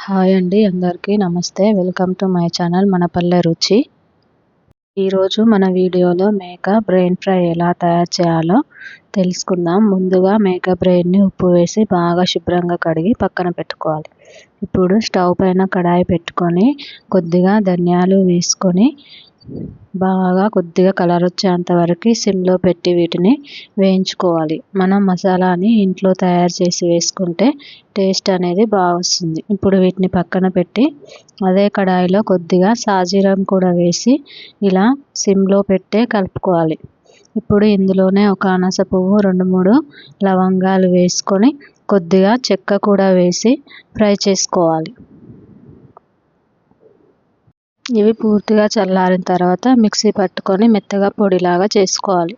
Hi అండి, అందరికీ నమస్తే. వెల్కమ్ టు మై ఛానల్ మన పల్లె రుచి. ఈరోజు మన వీడియోలో మేక బ్రెయిన్ ఫ్రై ఎలా తయారు చేయాలో తెలుసుకుందాం. ముందుగా మేక బ్రెయిన్ని ఉప్పు వేసి బాగా శుభ్రంగా కడిగి పక్కన పెట్టుకోవాలి. ఇప్పుడు స్టవ్ పైన కడాయి పెట్టుకొని కొద్దిగా ధనియాలు వేసుకొని బాగా కొద్దిగా కలర్ వచ్చేంత వరకు సిమ్లో పెట్టి వీటిని వేయించుకోవాలి. మనం మసాలాని ఇంట్లో తయారు చేసి వేసుకుంటే టేస్ట్ అనేది బాగా వస్తుంది. ఇప్పుడు వీటిని పక్కన పెట్టి అదే కడాయిలో కొద్దిగా సాజీరం కూడా వేసి ఇలా సిమ్లో పెట్టే కలుపుకోవాలి. ఇప్పుడు ఇందులోనే ఒక అనాస పువ్వు, 2-3 లవంగాలు వేసుకొని కొద్దిగా చెక్క కూడా వేసి ఫ్రై చేసుకోవాలి. ఇవి పూర్తిగా చల్లారిన తర్వాత మిక్సీ పట్టుకొని మెత్తగా పొడిలాగా చేసుకోవాలి.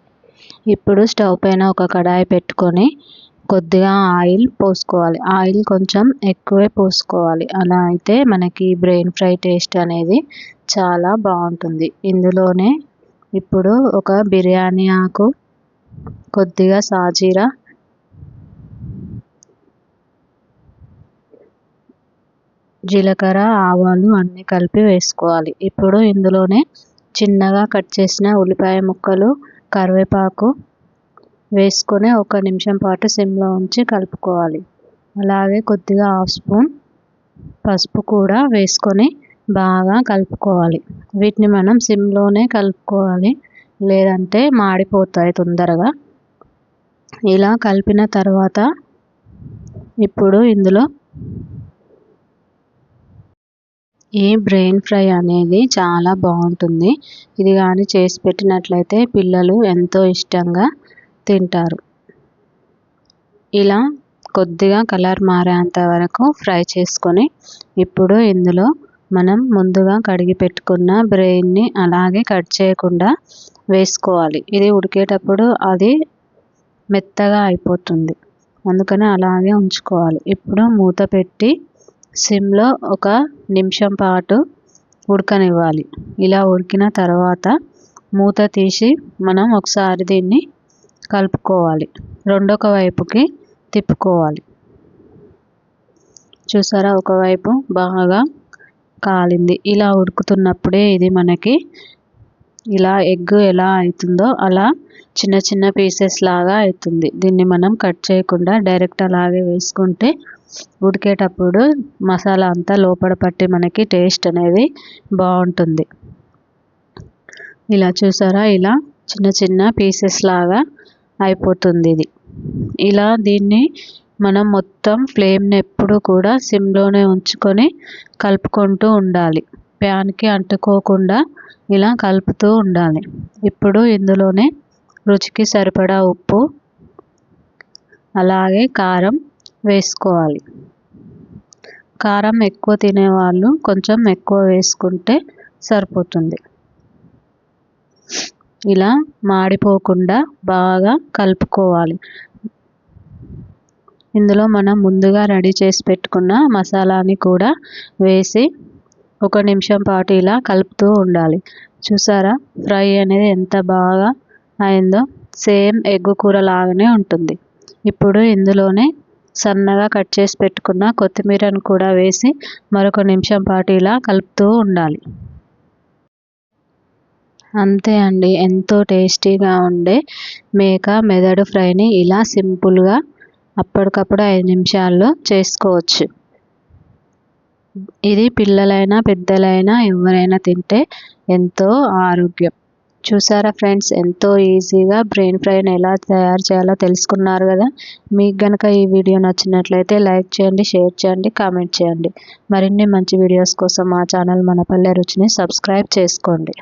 ఇప్పుడు స్టవ్ పైన ఒక కడాయి పెట్టుకొని కొద్దిగా ఆయిల్ పోసుకోవాలి. ఆయిల్ కొంచెం ఎక్కువే పోసుకోవాలి. అలా అయితే మనకి బ్రెయిన్ ఫ్రై టేస్ట్ అనేది చాలా బాగుంటుంది. ఇందులోనే ఇప్పుడు ఒక బిర్యానీ ఆకు, కొద్దిగా సాజీరా, జీలకర్ర, ఆవాలు అన్నీ కలిపి వేసుకోవాలి. ఇప్పుడు ఇందులోనే చిన్నగా కట్ చేసిన ఉల్లిపాయ ముక్కలు, కరివేపాకు వేసుకొని 1 నిమిషం పాటు సిమ్లో ఉంచి కలుపుకోవాలి. అలాగే కొద్దిగా 1/2 స్పూన్ పసుపు కూడా వేసుకొని బాగా కలుపుకోవాలి. వీటిని మనం సిమ్లోనే కలుపుకోవాలి, లేదంటే మాడిపోతాయి తొందరగా. ఇలా కలిపిన తర్వాత ఇప్పుడు ఇందులో ఈ బ్రెయిన్ ఫ్రై అనేది చాలా బాగుంటుంది. ఇది కానీ చేసి పెట్టినట్లయితే పిల్లలు ఎంతో ఇష్టంగా తింటారు. ఇలా కొద్దిగా కలర్ మారేంత వరకు ఫ్రై చేసుకొని ఇప్పుడు ఇందులో మనం ముందుగా కడిగి పెట్టుకున్న బ్రెయిన్ని అలాగే కట్ చేయకుండా వేసుకోవాలి. ఇది ఉడికేటప్పుడు అది మెత్తగా అయిపోతుంది, అందుకని అలాగే ఉంచుకోవాలి. ఇప్పుడు మూత పెట్టి సిమ్లో 1 నిమిషం పాటు ఉడకనివ్వాలి. ఇలా ఉడికిన తర్వాత మూత తీసి మనం ఒకసారి దీన్ని కలుపుకోవాలి. రెండొక వైపుకి తిప్పుకోవాలి. చూసారా, ఒకవైపు బాగా కాలింది. ఇలా ఉడుకుతున్నప్పుడే ఇది మనకి ఇలా ఎగ్ ఎలా అవుతుందో అలా చిన్న చిన్న పీసెస్ లాగా అవుతుంది. దీన్ని మనం కట్ చేయకుండా డైరెక్ట్ అలాగే వేసుకుంటే ఉడికేటప్పుడు మసాలా అంతా లోపల పట్టి మనకి టేస్ట్ అనేది బాగుంటుంది. ఇలా చూసారా, ఇలా చిన్న చిన్న పీసెస్ లాగా అయిపోతుంది ఇది. ఇలా దీన్ని మనం మొత్తం ఫ్లేమ్ని ఎప్పుడు కూడా సిమ్లోనే ఉంచుకొని కలుపుకుంటూ ఉండాలి. ప్యాన్కి అంటుకోకుండా ఇలా కలుపుతూ ఉండాలి. ఇప్పుడు ఇందులోనే రుచికి సరిపడా ఉప్పు, అలాగే కారం వేసుకోవాలి. కారం ఎక్కువ తినేవాళ్ళు కొంచెం ఎక్కువ వేసుకుంటే సరిపోతుంది. ఇలా మాడిపోకుండా బాగా కలుపుకోవాలి. ఇందులో మనం ముందుగా రెడీ చేసి పెట్టుకున్న మసాలాని కూడా వేసి 1 నిమిషం పాటు ఇలా కలుపుతూ ఉండాలి. చూసారా, ఫ్రై అనేది ఎంత బాగా అయిందో, సేమ్ ఎగ్ కూర లాగానే ఉంటుంది. ఇప్పుడు ఇందులోనే సన్నగా కట్ చేసి పెట్టుకున్న కొత్తిమీరను కూడా వేసి మరొక నిమిషం పాటు ఇలా కలుపుతూ ఉండాలి. అంతే అండి, ఎంతో టేస్టీగా ఉండే మేక మెదడు ఫ్రైని ఇలా సింపుల్గా అప్పటికప్పుడు 5 నిమిషాల్లో చేసుకోవచ్చు. ఇది పిల్లలైనా పెద్దలైనా ఎవరైనా తింటే ఎంతో ఆరోగ్యం. చూసారా ఫ్రెండ్స్, ఎంతో ఈజీగా బ్రెయిన్ ఫ్రైని ఎలా తయారు చేయాలో తెలుసుకున్నారు కదా. మీకు కనుక ఈ వీడియో నచ్చినట్లయితే లైక్ చేయండి, షేర్ చేయండి, కామెంట్ చేయండి. మరిన్ని మంచి వీడియోస్ కోసం మా ఛానల్ మన పల్లె రుచిని సబ్స్క్రైబ్ చేసుకోండి.